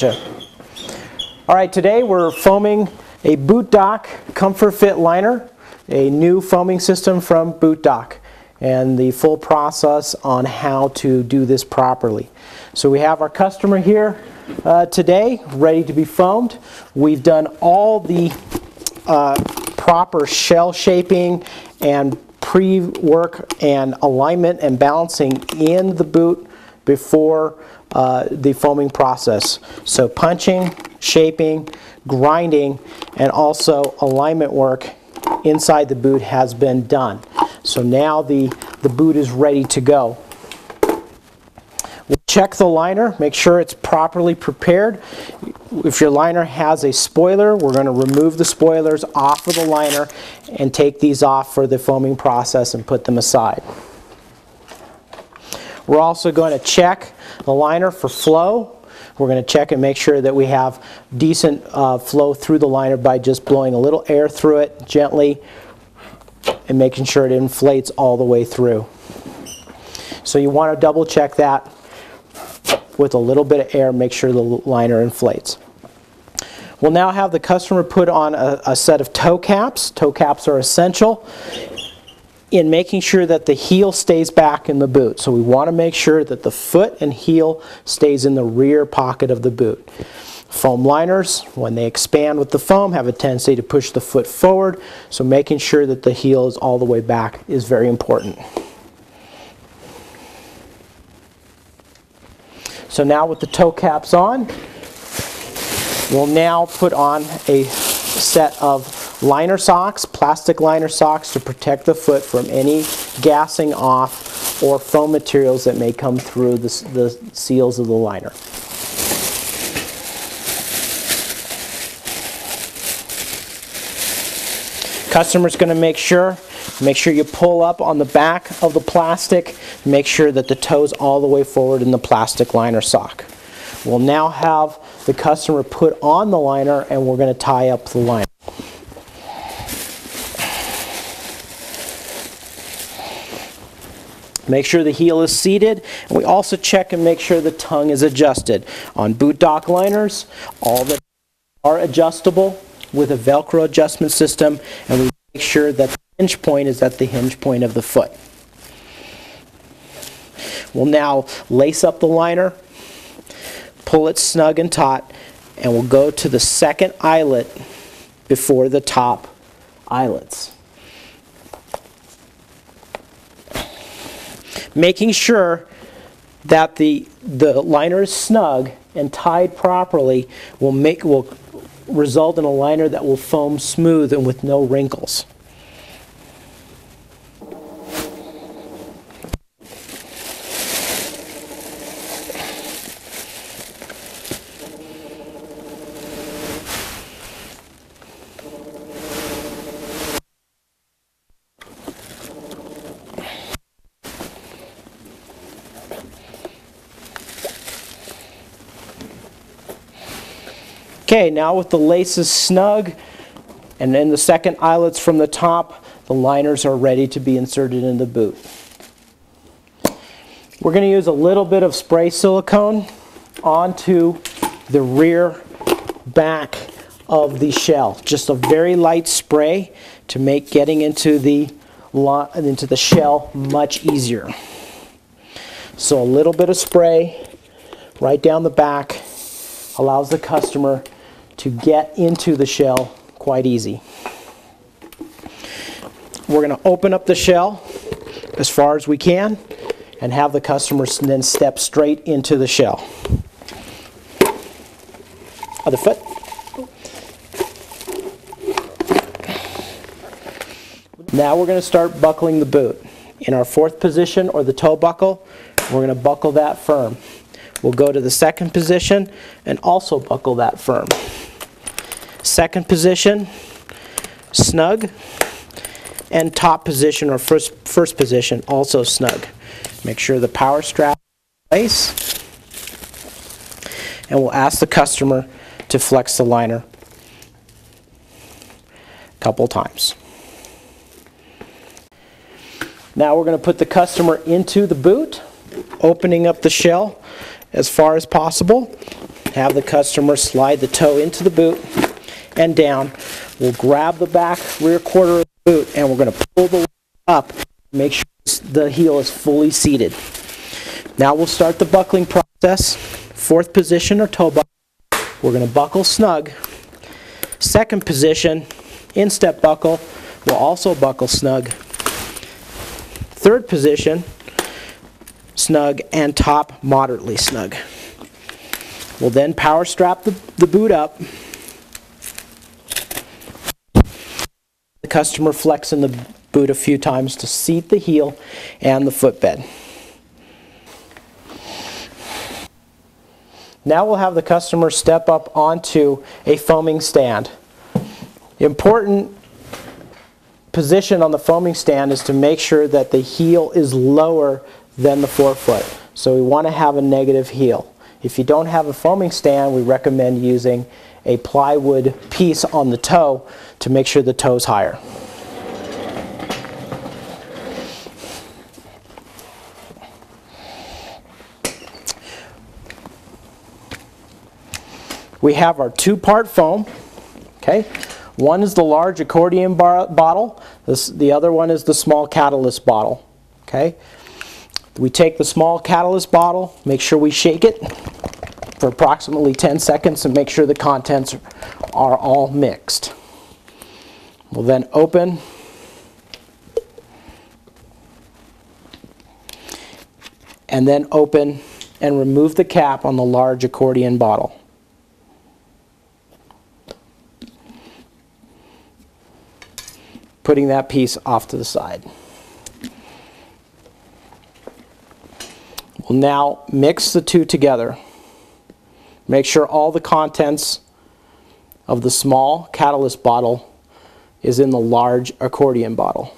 All right, today we're foaming a BootDoc Comfort Fit liner, a new foaming system from BootDoc, and the full process on how to do this properly. So we have our customer here today, ready to be foamed. We've done all the proper shell shaping and pre-work and alignment and balancing in the boot before the foaming process. So punching, shaping, grinding, and also alignment work inside the boot has been done. So now the boot is ready to go. We'll check the liner, make sure it's properly prepared. If your liner has a spoiler, we're going to remove the spoilers off of the liner and take these off for the foaming process and put them aside. We're also going to check the liner for flow. We're going to check and make sure that we have decent flow through the liner by just blowing a little air through it gently and making sure it inflates all the way through. So you want to double check that with a little bit of air, make sure the liner inflates. We'll now have the customer put on a set of toe caps. Toe caps are essential in making sure that the heel stays back in the boot. So we want to make sure that the foot and heel stays in the rear pocket of the boot. Foam liners, when they expand with the foam, have a tendency to push the foot forward, so making sure that the heel is all the way back is very important. So now with the toe caps on, we'll now put on a set of liner socks, plastic liner socks, to protect the foot from any gassing off or foam materials that may come through the seals of the liner. Customer's going to make sure you pull up on the back of the plastic, make sure that the toe's all the way forward in the plastic liner sock. We'll now have the customer put on the liner and we're going to tie up the liner. Make sure the heel is seated, and we also check and make sure the tongue is adjusted. On BootDoc liners, all that are adjustable with a Velcro adjustment system, and we make sure that the hinge point is at the hinge point of the foot. We'll now lace up the liner, pull it snug and taut, and we'll go to the second eyelet before the top eyelets. Making sure that the liner is snug and tied properly will result in a liner that will foam smooth and with no wrinkles. Okay, now with the laces snug and then the second eyelets from the top, the liners are ready to be inserted in the boot. We're going to use a little bit of spray silicone onto the rear back of the shell. Just a very light spray to make getting into the shell much easier. So a little bit of spray right down the back allows the customer to get into the shell quite easy. We're going to open up the shell as far as we can and have the customer then step straight into the shell. Other foot. Now we're going to start buckling the boot. In our fourth position, or the toe buckle, we're going to buckle that firm. We'll go to the second position and also buckle that firm. Second position, snug, and top position, or first position, also snug. Make sure the power strap is in place, and we'll ask the customer to flex the liner a couple times. Now we're going to put the customer into the boot, opening up the shell as far as possible. have the customer slide the toe into the boot and down. We'll grab the back rear quarter of the boot and we're going to pull the leg up, make sure the heel is fully seated. Now we'll start the buckling process. Fourth position or toe buckle. We're going to buckle snug. Second position, instep buckle. We'll also buckle snug. Third position, snug, and top moderately snug. We'll then power strap the boot up. The customer flexing the boot a few times to seat the heel and the footbed. Now we'll have the customer step up onto a foaming stand. Important position on the foaming stand is to make sure that the heel is lower than the forefoot. So we want to have a negative heel. If you don't have a foaming stand, we recommend using a plywood piece on the toe to make sure the toe's higher. We have our two-part foam. Okay, one is the large accordion bottle. The other one is the small catalyst bottle. Okay, we take the small catalyst bottle, make sure we shake it for approximately 10 seconds and make sure the contents are all mixed. We'll then open and remove the cap on the large accordion bottle. Putting that piece off to the side. We'll now mix the two together. Make sure all the contents of the small catalyst bottle is in the large accordion bottle.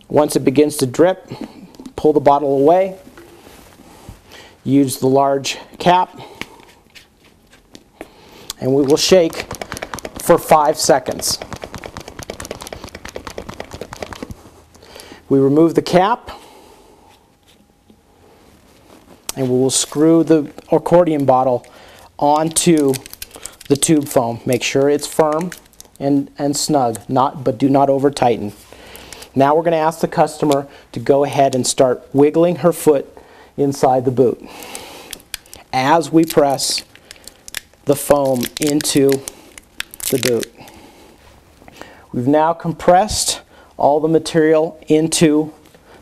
Once it begins to drip, pull the bottle away, use the large cap, and we will shake for 5 seconds. We remove the cap, and we will screw the accordion bottle onto the tube foam. Make sure it's firm and snug, but do not over tighten. Now we're going to ask the customer to go ahead and start wiggling her foot inside the boot as we press the foam into the boot. We've now compressed all the material into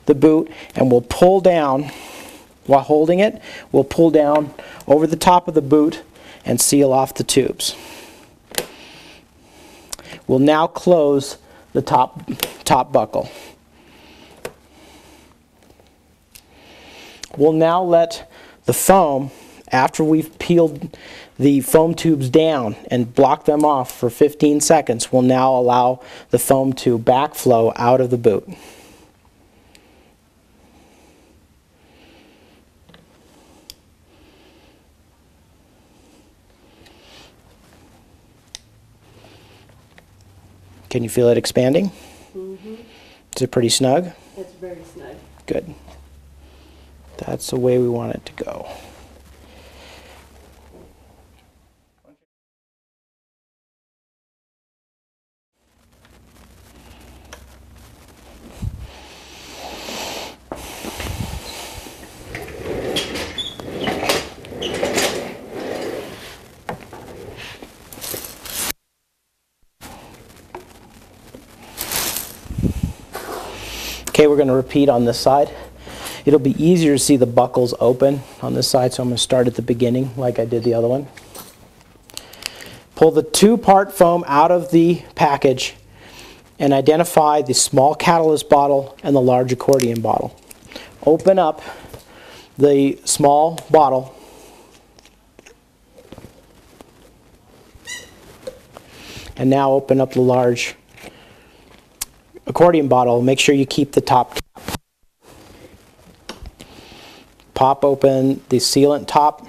the boot, and we'll pull down while holding it. We'll pull down over the top of the boot and seal off the tubes. We'll now close the top buckle. We'll now let the foam, after we've peeled the foam tubes down and blocked them off for 15 seconds, we'll now allow the foam to backflow out of the boot. Can you feel it expanding? Mm-hmm. Is it pretty snug? It's very snug. Good. That's the way we want it to go. Okay, we're going to repeat on this side. It'll be easier to see the buckles open on this side, so I'm going to start at the beginning like I did the other one. Pull the two-part foam out of the package and identify the small catalyst bottle and the large accordion bottle. Open up the small bottle and now open up the large accordion bottle. Make sure you keep the top cap. Pop open the sealant top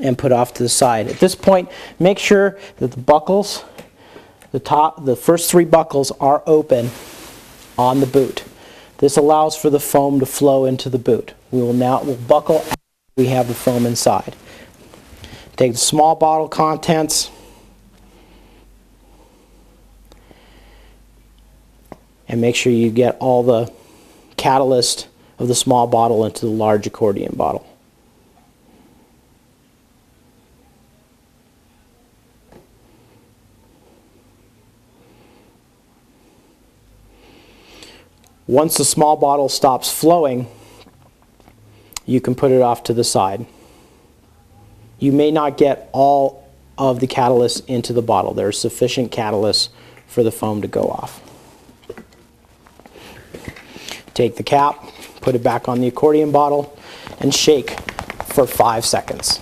and put off to the side. At this point, make sure that the buckles, the first 3 buckles are open on the boot. This allows for the foam to flow into the boot. We'll buckle after we have the foam inside. Take the small bottle contents and make sure you get all the catalyst of the small bottle into the large accordion bottle. Once the small bottle stops flowing, you can put it off to the side. You may not get all of the catalyst into the bottle. There's sufficient catalyst for the foam to go off. Take the cap, put it back on the accordion bottle, and shake for 5 seconds.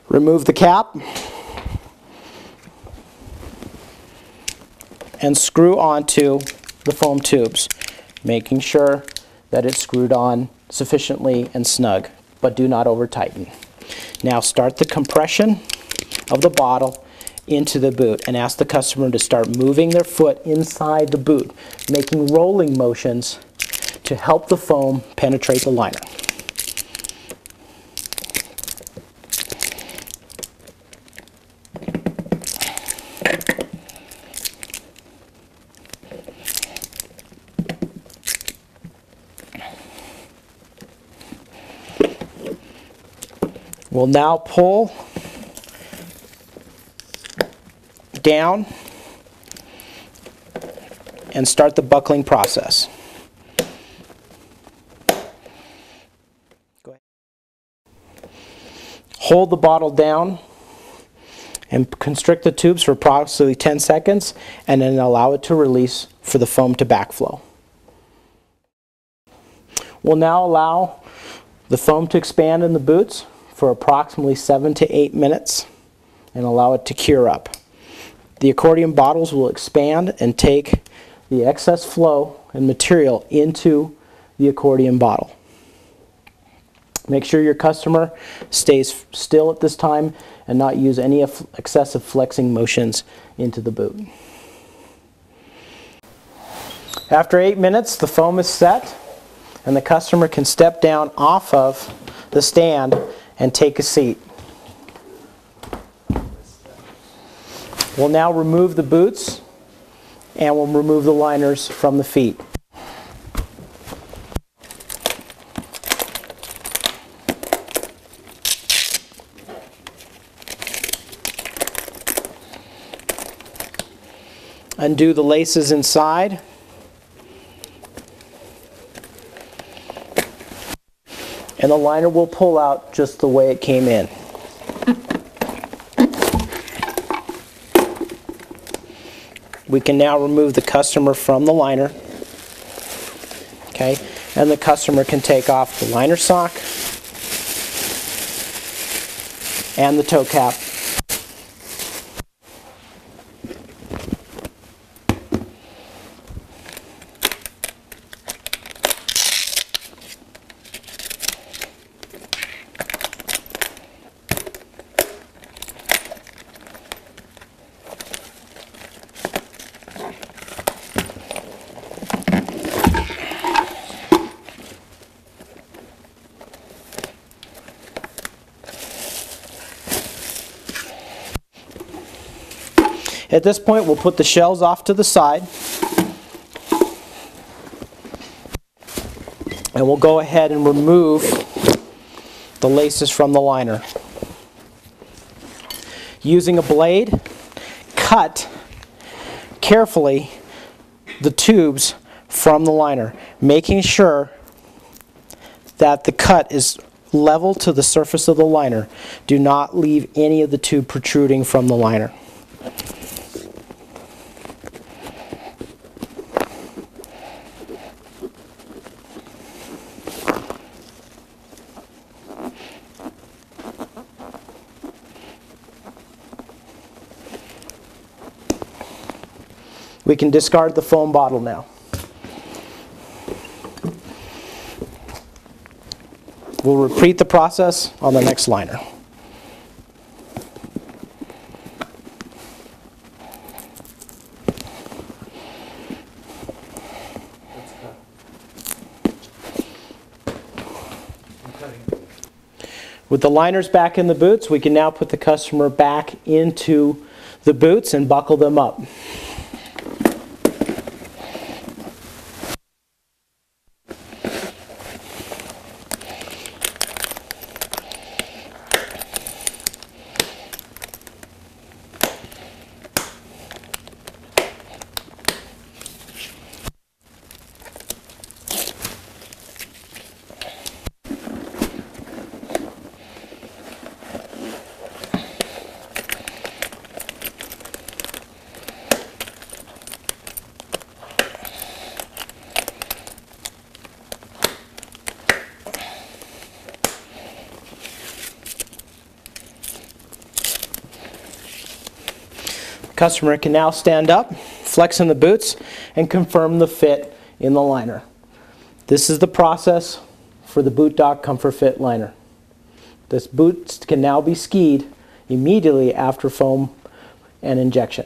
Remove the cap and screw onto the foam tubes, making sure that it's screwed on sufficiently and snug, but do not over tighten. Now start the compression of the bottle into the boot and ask the customer to start moving their foot inside the boot, making rolling motions to help the foam penetrate the liner. We'll now pull down and start the buckling process. Go ahead. Hold the bottle down and constrict the tubes for approximately 10 seconds and then allow it to release for the foam to backflow. We'll now allow the foam to expand in the boots for approximately 7 to 8 minutes and allow it to cure up. The accordion bottles will expand and take the excess flow and material into the accordion bottle. Make sure your customer stays still at this time and not use any excessive flexing motions into the boot. After 8 minutes, the foam is set and the customer can step down off of the stand and take a seat. We'll now remove the boots and we'll remove the liners from the feet. Undo the laces inside. And the liner will pull out just the way it came in. We can now remove the customer from the liner. Okay, and the customer can take off the liner sock and the toe cap. At this point, we'll put the shells off to the side and we'll go ahead and remove the laces from the liner. Using a blade, cut carefully the tubes from the liner, making sure that the cut is level to the surface of the liner. Do not leave any of the tube protruding from the liner. We can discard the foam bottle now. We'll repeat the process on the next liner. With the liners back in the boots, we can now put the customer back into the boots and buckle them up. Customer can now stand up, flex in the boots, and confirm the fit in the liner. This is the process for the BootDocs Comfort Fit liner. This boot can now be skied immediately after foam and injection.